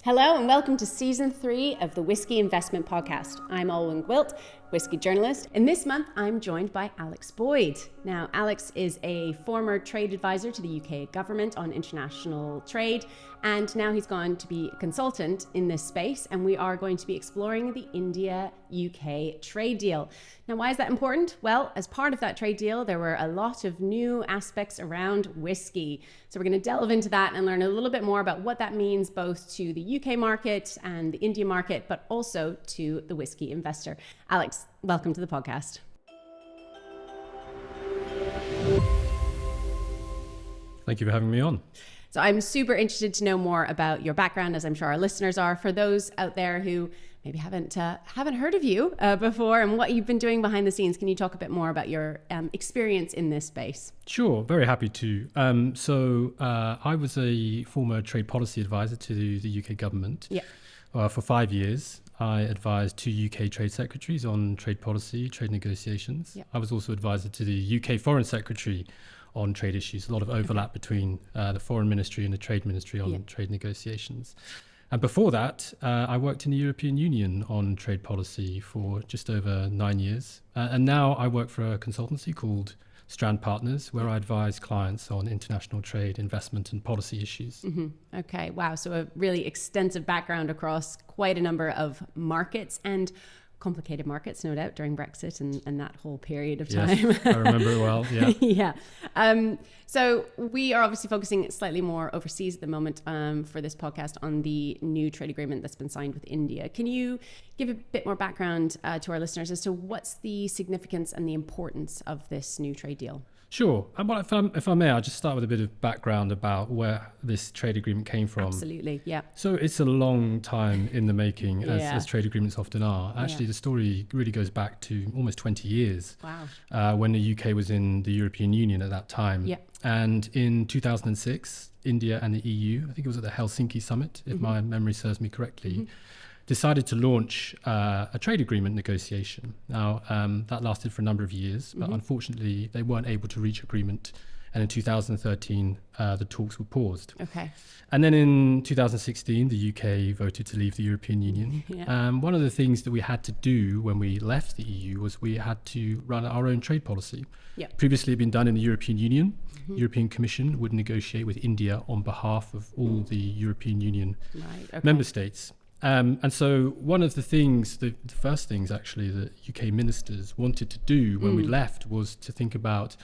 Hello and welcome to Season 3 of the Whisky Investment Podcast. I'm Alwynne Gwilt, whisky journalist, and this month I'm joined by Alex Boyd. Now, Alex is a former trade advisor to the UK government on international trade, and now he's gone to be a consultant in this space, and we are going to be exploring the India-UK trade deal. Now, why is that important? Well, as part of that trade deal, there were a lot of new aspects around whiskey. So we're going to delve into that and learn a little bit more about what that means both to the UK market and the India market, but also to the whiskey investor. Alex, welcome to the podcast. Thank you for having me on. So I'm super interested to know more about your background, as I'm sure our listeners are. For those out there who maybe haven't heard of you before and what you've been doing behind the scenes, can you talk a bit more about your experience in this space? Sure, very happy to. I was a former trade policy advisor to the UK government. Yeah. For 5 years. I advised 2 UK trade secretaries on trade policy, trade negotiations. Yeah. I was also advisor to the UK Foreign Secretary on trade issues. A lot of overlap between the Foreign Ministry and the Trade Ministry on trade negotiations. And before that, I worked in the European Union on trade policy for just over 9 years. And now I work for a consultancy called Strand Partners, where I advise clients on international trade, investment and policy issues. Mm-hmm. Okay, wow. So a really extensive background across quite a number of markets and complicated markets, no doubt, during Brexit and that whole period of time. Yes, I remember it well, yeah. Yeah. So we are obviously focusing slightly more overseas at the moment for this podcast on the new trade agreement that's been signed with India. Can you give a bit more background to our listeners as to what's the significance and the importance of this new trade deal? Sure. If I may, I'll just start with a bit of background about where this trade agreement came from. Absolutely, yeah. So it's a long time in the making, as trade agreements often are. Actually, the story really goes back to almost 20 years. Wow. When the UK was in the European Union at that time. Yeah. And in 2006, India and the EU, I think it was at the Helsinki summit, if my memory serves me correctly, decided to launch a trade agreement negotiation. Now, that lasted for a number of years, but unfortunately, they weren't able to reach agreement. And in 2013, the talks were paused. Okay. And then in 2016, the UK voted to leave the European Union. Yeah. One of the things that we had to do when we left the EU was we had to run our own trade policy. Yep. Previously, it had been done in the European Union. European Commission would negotiate with India on behalf of all the European Union member states. And so one of the things, the first things actually that UK ministers wanted to do when we left was to think about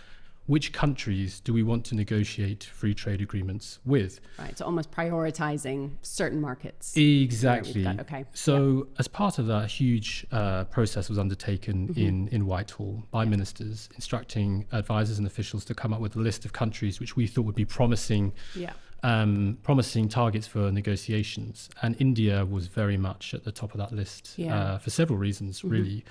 which countries do we want to negotiate free trade agreements with. Right, so almost prioritizing certain markets. Exactly. Okay. So as part of that, a huge process was undertaken in Whitehall by ministers, instructing advisors and officials to come up with a list of countries which we thought would be promising targets for negotiations. And India was very much at the top of that list for several reasons, really.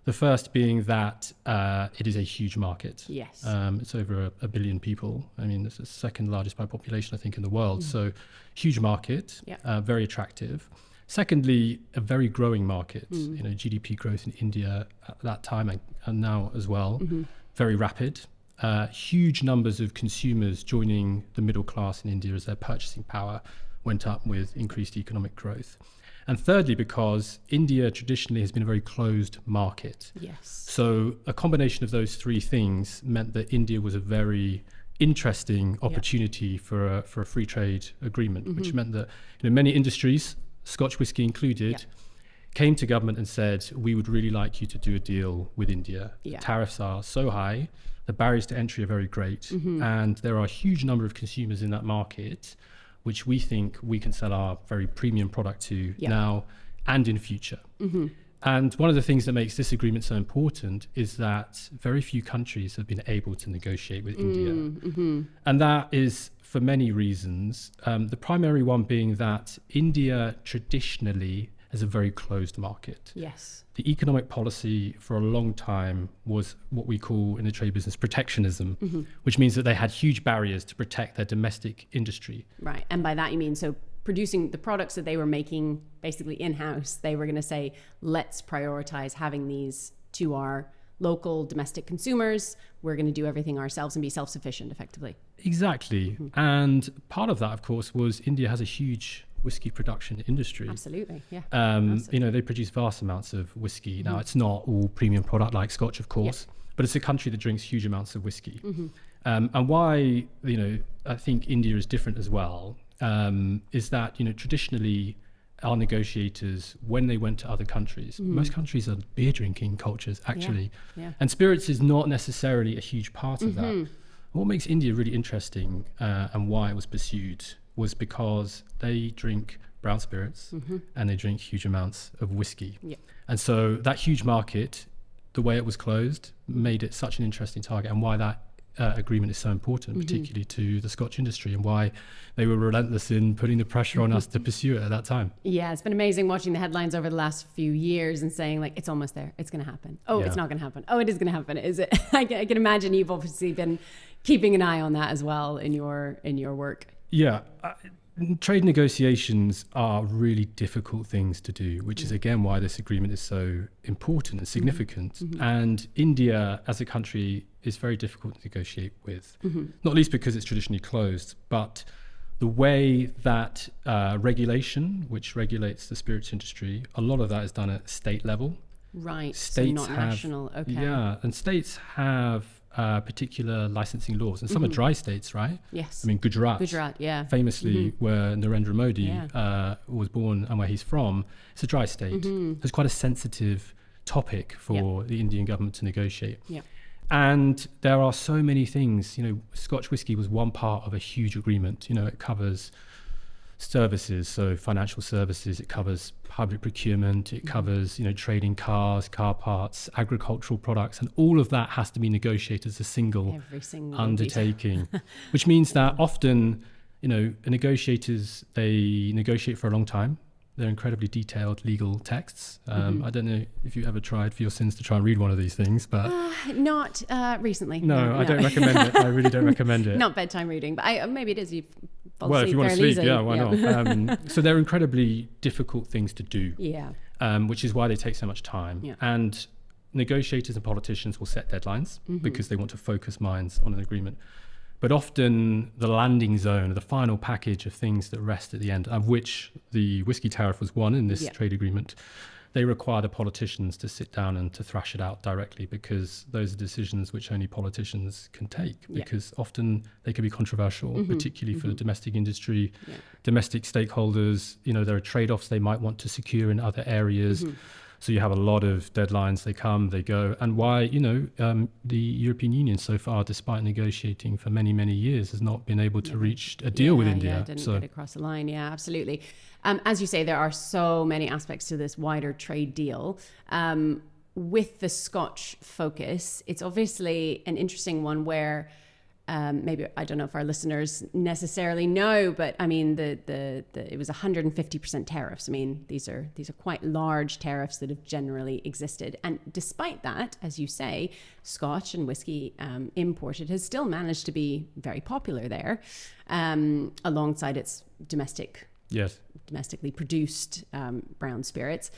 The first being that it is a huge market. Yes. It's over a billion people. I mean, it's the second largest by population, I think, in the world. So huge market, very attractive. Secondly, a very growing market. You know, GDP growth in India at that time and now as well, very rapid. Huge numbers of consumers joining the middle class in India as their purchasing power went up with increased economic growth. And thirdly, because India traditionally has been a very closed market. Yes. So a combination of those three things meant that India was a very interesting opportunity for a free trade agreement, which meant that many industries, Scotch whisky included, came to government and said, we would really like you to do a deal with India. The tariffs are so high, the barriers to entry are very great, and there are a huge number of consumers in that market which we think we can sell our very premium product to now and in future. And one of the things that makes this agreement so important is that very few countries have been able to negotiate with India. And that is for many reasons. The primary one being that India traditionally has a very closed market. Yes. The economic policy for a long time was what we call in the trade business protectionism, which means that they had huge barriers to protect their domestic industry. Right. And by that you mean so producing the products that they were making basically in-house, they were going to say, let's prioritize having these to our local domestic consumers. We're going to do everything ourselves and be self-sufficient effectively. Exactly. And part of that, of course, was India has a huge whiskey production industry. Absolutely, yeah. They produce vast amounts of whiskey. Now, it's not all premium product like Scotch, of course, but it's a country that drinks huge amounts of whiskey. And why, I think India is different as well, is that, traditionally our negotiators, when they went to other countries, most countries are beer drinking cultures, actually. And spirits is not necessarily a huge part of that. What makes India really interesting and why it was pursued was because they drink brown spirits and they drink huge amounts of whiskey. And so that huge market, the way it was closed, made it such an interesting target, and why that agreement is so important, particularly to the Scotch industry, and why they were relentless in putting the pressure on us to pursue it at that time. Yeah, it's been amazing watching the headlines over the last few years and saying like, it's almost there, it's going to happen. Oh, it's not going to happen. Oh, it is going to happen. Is it? I can imagine you've obviously been keeping an eye on that as well in your work. Yeah. Trade negotiations are really difficult things to do, which is again why this agreement is so important and significant. And India as a country is very difficult to negotiate with, not least because it's traditionally closed, but the way that regulation, which regulates the spirits industry, a lot of that is done at state level. Right, States so not national, okay. Yeah, and states have particular licensing laws, and some are dry states, right? Yes. I mean, Gujarat, famously, where Narendra Modi was born and where he's from, it's a dry state. It's quite a sensitive topic for the Indian government to negotiate. And there are so many things, Scotch whisky was one part of a huge agreement. It covers services, so financial services, it covers public procurement, it covers, trading cars, car parts, agricultural products, and all of that has to be negotiated as a single undertaking, which means that often, negotiators, they negotiate for a long time. They're incredibly detailed legal texts. I don't know if you ever tried for your sins to try and read one of these things, but not recently. No, I don't recommend it. I really don't recommend it. Not bedtime reading, but maybe it is. Well, if you want to sleep, why not? So they're incredibly difficult things to do, which is why they take so much time. And negotiators and politicians will set deadlines because they want to focus minds on an agreement. But often the landing zone, the final package of things that rest at the end, of which the whiskey tariff was one in this trade agreement, they require the politicians to sit down and to thrash it out directly, because those are decisions which only politicians can take, because often they can be controversial, particularly for the domestic industry, domestic stakeholders. There are trade-offs they might want to secure in other areas. So you have a lot of deadlines, they come, they go. And why, the European Union so far, despite negotiating for many, many years, has not been able to reach a deal with India. Didn't get across the line. Yeah, absolutely. As you say, there are so many aspects to this wider trade deal. With the Scotch focus, it's obviously an interesting one where maybe, I don't know if our listeners necessarily know, but I mean, it was 150% tariffs. I mean, these are quite large tariffs that have generally existed. And despite that, as you say, Scotch and whiskey imported has still managed to be very popular there, alongside its domestically produced brown spirits.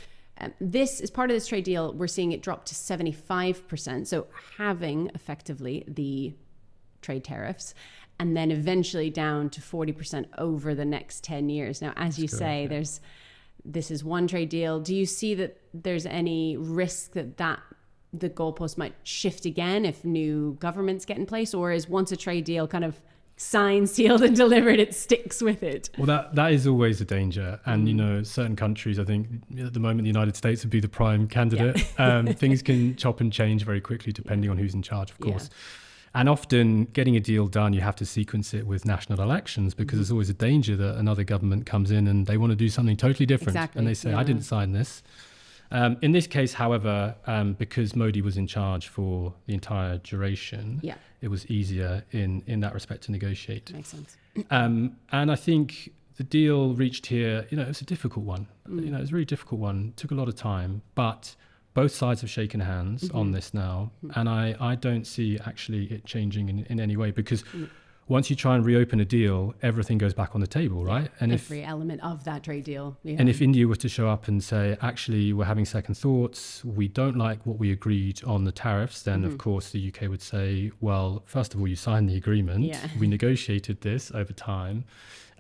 This is part of this trade deal. We're seeing it drop to 75%. So having effectively the trade tariffs, and then eventually down to 40% over the next 10 years. Now, as you say, this is one trade deal. Do you see that there's any risk that the goalpost might shift again if new governments get in place, or is once a trade deal kind of signed, sealed and delivered, it sticks with it? Well, that is always a danger. And, certain countries, I think at the moment, the United States would be the prime candidate. Things can chop and change very quickly depending on who's in charge, of course. And often getting a deal done, you have to sequence it with national elections, because there's always a danger that another government comes in and they want to do something totally different. And they say, I didn't sign this. In this case, however, because Modi was in charge for the entire duration, it was easier in that respect to negotiate. Makes sense. And I think the deal reached here, it was a difficult one. It was a really difficult one. It took a lot of time, but both sides have shaken hands on this now. And I don't see actually it changing in any way, because once you try and reopen a deal, everything goes back on the table, right? And every element of that trade deal. And if India was to show up and say, actually, we're having second thoughts, we don't like what we agreed on the tariffs, then of course the UK would say, well, first of all, you signed the agreement. We negotiated this over time.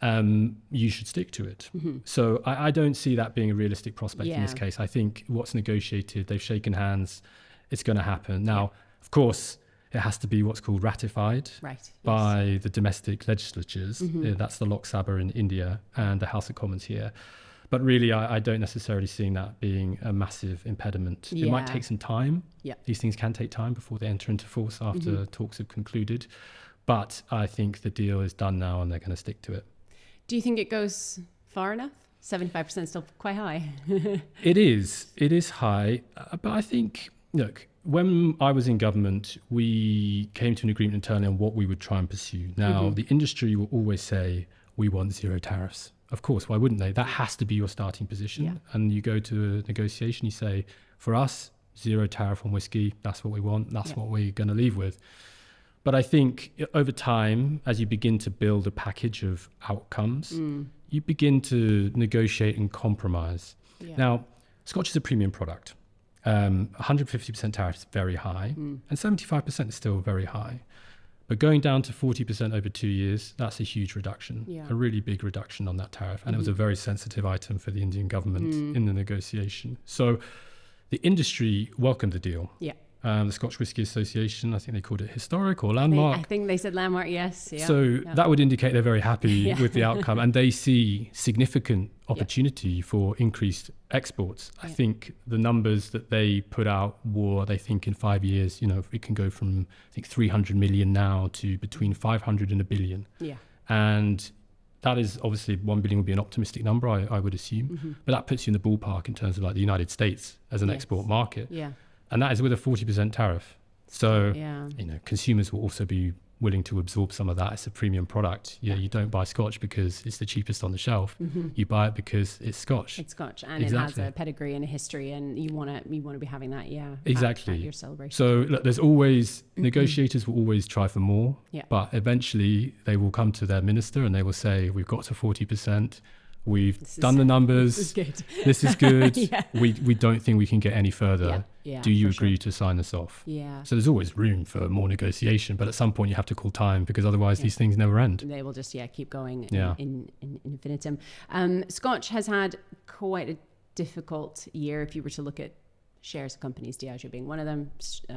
you should stick to it. So I don't see that being a realistic prospect in this case. I think what's negotiated, they've shaken hands, it's going to happen. Now, of course, it has to be what's called ratified by the domestic legislatures. That's the Lok Sabha in India and the House of Commons here. But really, I don't necessarily see that being a massive impediment. It might take some time. These things can take time before they enter into force after talks have concluded. But I think the deal is done now and they're going to stick to it. Do you think it goes far enough? 75% is still quite high. It is high. But I think, look, when I was in government, we came to an agreement internally on what we would try and pursue. Now, the industry will always say, we want zero tariffs. Of course, why wouldn't they? That has to be your starting position. And you go to a negotiation, you say, for us, zero tariff on whiskey, that's what we want, that's what we're going to leave with. But I think over time, as you begin to build a package of outcomes, you begin to negotiate and compromise. Now, Scotch is a premium product. 150% tariff is very high, and 75% is still very high. But going down to 40% over 2 years, that's a huge reduction, a really big reduction on that tariff. And it was a very sensitive item for the Indian government in the negotiation. So the industry welcomed the deal. The Scotch Whisky Association, I think they called it historic or landmark. I think they said landmark, yes. So that would indicate they're very happy with the outcome, and they see significant opportunity for increased exports. I think the numbers that they put out were, they think in 5 years, it can go from, I think, 300 million now to between 500 and a billion. And that is obviously 1 billion would be an optimistic number, I would assume. But that puts you in the ballpark in terms of like the United States as an export market. And that is with a 40% tariff. So, consumers will also be willing to absorb some of that. It's a premium product. You don't buy Scotch because it's the cheapest on the shelf. You buy it because it's Scotch. It's Scotch, and it has a pedigree and a history, and you want to be having that, exactly. at your celebration. So look, there's always negotiators will always try for more, but eventually they will come to their minister and they will say, we've got to 40%. We've done the numbers. This is good. We don't think we can get any further. Do you agree to sign this off? So there's always room for more negotiation, but at some point you have to call time because otherwise these things never end. They will just keep going in infinitum. Scotch has had quite a difficult year. If you were to look at shares of companies, Diageo being one of them,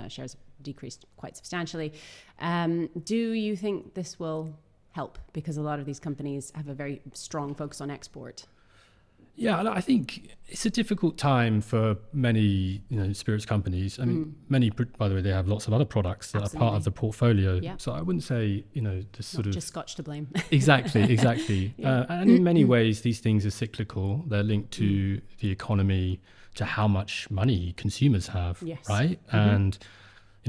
shares have decreased quite substantially. Do you think this will help, because a lot of these companies have a very strong focus on export? I think it's a difficult time for many spirits companies. I mean, many, by the way, they have lots of other products that are part of the portfolio. So I wouldn't say just Scotch to blame. Exactly. And in many ways these things are cyclical. They're linked to the economy, to how much money consumers have, right? And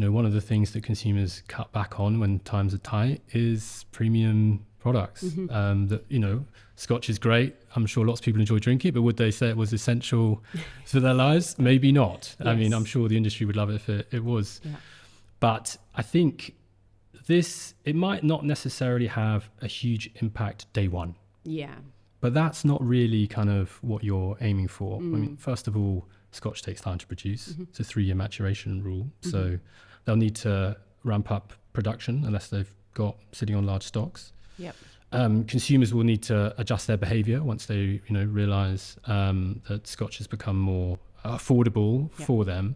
one of the things that consumers cut back on when times are tight is premium products. That Scotch is great. I'm sure lots of people enjoy drinking it, but would they say it was essential for their lives? Maybe not. I mean, I'm sure the industry would love it if it was. But I think it might not necessarily have a huge impact day one. But that's not really kind of what you're aiming for. I mean, first of all, Scotch takes time to produce. It's a 3-year maturation rule. So they'll need to ramp up production unless they've got sitting on large stocks. Consumers will need to adjust their behavior once they realize that Scotch has become more affordable for them.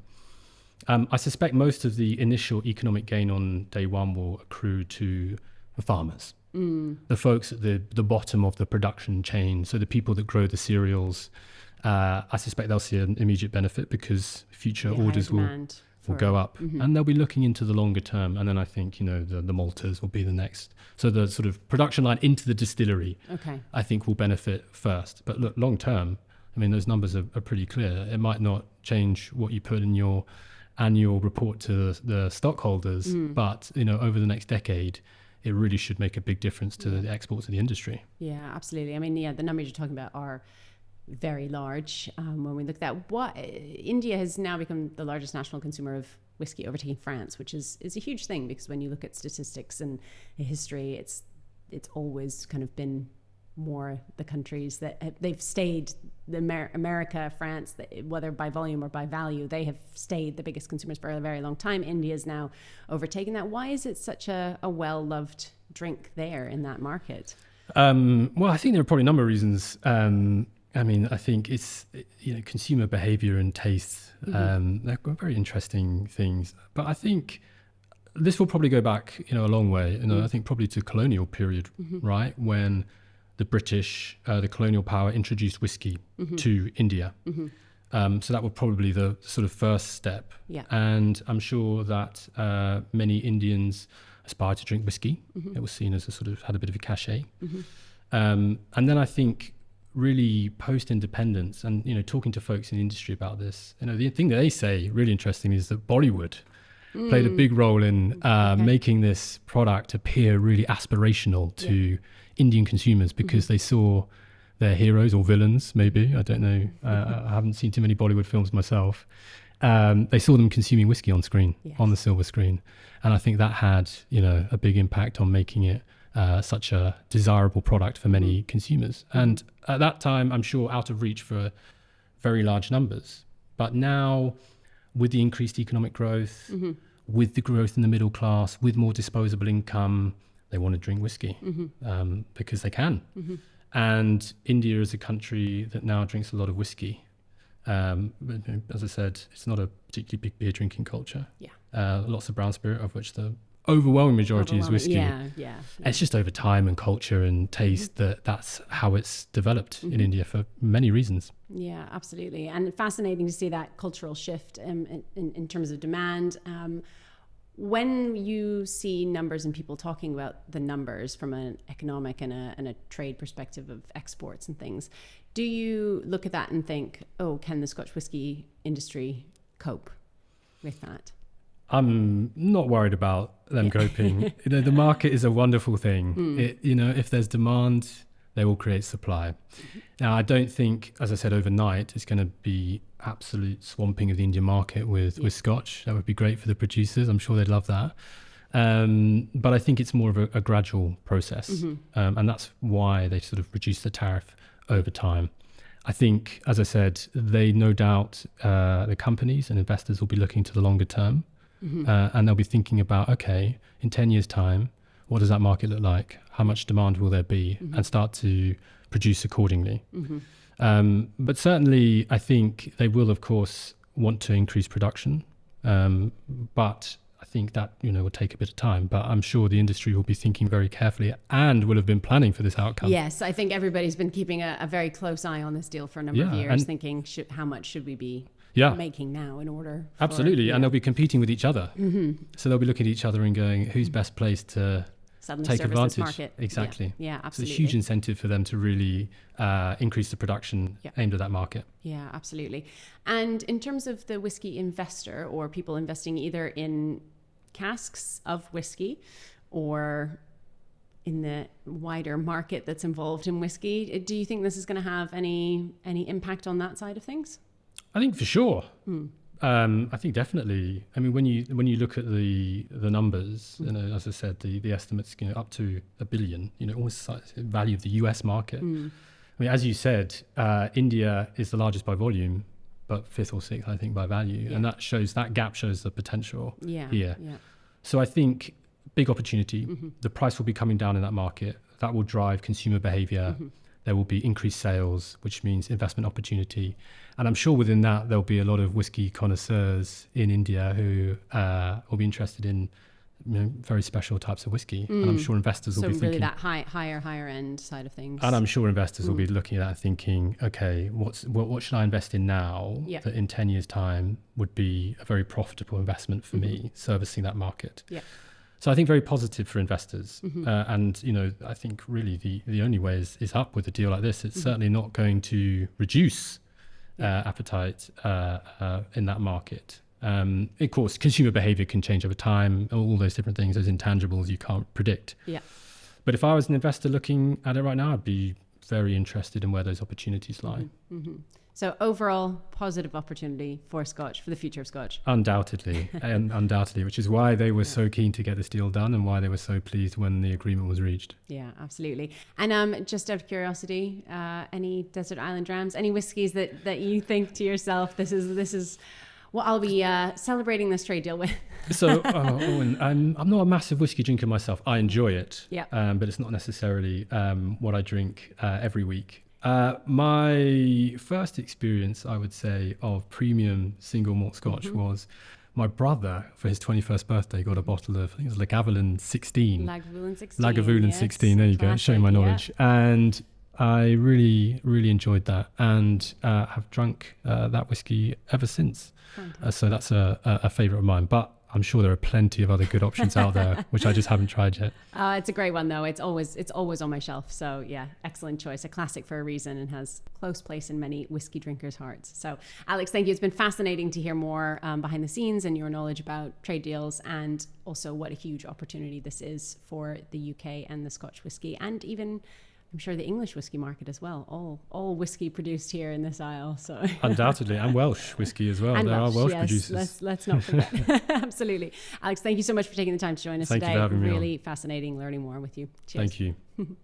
I suspect most of the initial economic gain on day one will accrue to the farmers, the folks at the bottom of the production chain. So the people that grow the cereals, I suspect they'll see an immediate benefit because future orders will go up, and they'll be looking into the longer term. And then I think the malters will be the next. So the sort of production line into the distillery, I think will benefit first. But look, long term, I mean, those numbers are pretty clear. It might not change what you put in your annual report to the stockholders, but over the next decade, it really should make a big difference to the exports of the industry. Absolutely. I mean, the numbers you're talking about are very large. When we look at that, India has now become the largest national consumer of whiskey, overtaking France, which is a huge thing, because when you look at statistics and history, it's always kind of been more the countries that they've stayed, America, France, whether by volume or by value, they have stayed the biggest consumers for a very long time. India is now overtaken that. Why is it such a well-loved drink there in that market? Well, I think there are probably a number of reasons. I think it's, consumer behavior and taste. They're very interesting things. But I think this will probably go back, a long way. I think probably to colonial period, right? When the British, the colonial power, introduced whiskey to India. So that was probably the sort of first step. Yeah. And I'm sure that many Indians aspired to drink whiskey. It was seen as had a bit of a cachet. And then I think really post-independence and, talking to folks in the industry about this, the thing that they say, really interesting, is that Bollywood played a big role in making this product appear really aspirational to Indian consumers, because they saw their heroes or villains, maybe, I don't know, I haven't seen too many Bollywood films myself. They saw them consuming whiskey on screen, on the silver screen. And I think that had, a big impact on making it such a desirable product for many consumers. And at that time, I'm sure out of reach for very large numbers. But now, with the increased economic growth, with the growth in the middle class, with more disposable income, they want to drink whiskey because they can. And India is a country that now drinks a lot of whiskey. As I said, it's not a particularly big beer drinking culture. Lots of brown spirit, of which the overwhelming majority is whiskey. It's just over time and culture and taste that's how it's developed in India for many reasons. Yeah, absolutely. And fascinating to see that cultural shift in terms of demand. When you see numbers and people talking about the numbers from an economic and a trade perspective of exports and things, do you look at that and think, can the Scotch whisky industry cope with that? I'm not worried about them coping. The market is a wonderful thing. If there's demand, they will create supply. Now, I don't think, as I said, overnight, it's going to be absolute swamping of the Indian market with Scotch. That would be great for the producers. I'm sure they'd love that. But I think it's more of a gradual process. And that's why they sort of reduced the tariff over time. I think, as I said, no doubt, the companies and investors will be looking to the longer term. And they'll be thinking about, okay, in 10 years' time, what does that market look like? How much demand will there be? And start to produce accordingly. But certainly, I think they will, of course, want to increase production. But I think that, will take a bit of time. But I'm sure the industry will be thinking very carefully and will have been planning for this outcome. Yes, I think everybody's been keeping a very close eye on this deal for a number of years, thinking, how much should we be making now in order for, absolutely. And they'll be competing with each other. So they'll be looking at each other and going, who's best placed to suddenly take advantage? This market. Exactly. Yeah, absolutely. So there's a huge incentive for them to really increase the production aimed at that market. Yeah, absolutely. And in terms of the whiskey investor, or people investing either in casks of whiskey or in the wider market that's involved in whiskey, do you think this is going to have any impact on that side of things? I think for sure. I think definitely. I mean, when you look at the numbers, as I said, the estimates, up to $1 billion, almost the value of the US market. I mean, as you said, India is the largest by volume, but fifth or sixth, I think, by value, and that gap shows the potential here. So I think big opportunity. The price will be coming down in that market. That will drive consumer behavior. There will be increased sales, which means investment opportunity. And I'm sure within that, there'll be a lot of whiskey connoisseurs in India who will be interested in very special types of whiskey. And I'm sure investors will be thinking... So really that higher end side of things. And I'm sure investors will be looking at that and thinking, okay, what should I invest in now that in 10 years' time would be a very profitable investment for me, servicing that market? So I think very positive for investors. And, I think really the only way is up with a deal like this. It's certainly not going to reduce appetite in that market. Of course, consumer behavior can change over time, all those different things, those intangibles you can't predict. But if I was an investor looking at it right now, I'd be very interested in where those opportunities lie. So overall, positive opportunity for Scotch, for the future of Scotch. Undoubtedly, undoubtedly, which is why they were so keen to get this deal done and why they were so pleased when the agreement was reached. Yeah, absolutely. And just out of curiosity, any desert island drams, any whiskies that you think to yourself, this is what I'll be celebrating this trade deal with. So, Owen, I'm not a massive whiskey drinker myself. I enjoy it, but it's not necessarily what I drink every week. My first experience, I would say, of premium single malt Scotch was my brother, for his 21st birthday, got a bottle of, I think it was Lagavulin 16. Lagavulin 16, there you go, showing my knowledge. And I really, really enjoyed that, and have drunk that whiskey ever since. So that's a favourite of mine. But I'm sure there are plenty of other good options out there, which I just haven't tried yet. It's a great one, though. It's always on my shelf. So yeah, excellent choice. A classic for a reason, and has close place in many whiskey drinkers' hearts. So Alex, thank you. It's been fascinating to hear more behind the scenes and your knowledge about trade deals, and also what a huge opportunity this is for the UK and the Scotch whiskey, and even, I'm sure, the English whiskey market as well. All whiskey produced here in this aisle. So undoubtedly, and Welsh whiskey as well. And there Welsh, are Welsh yes, producers. Let's not forget. Absolutely. Alex, thank you so much for taking the time to join us Thank today. you for having me on. Really fascinating learning more with you. Cheers. Thank you.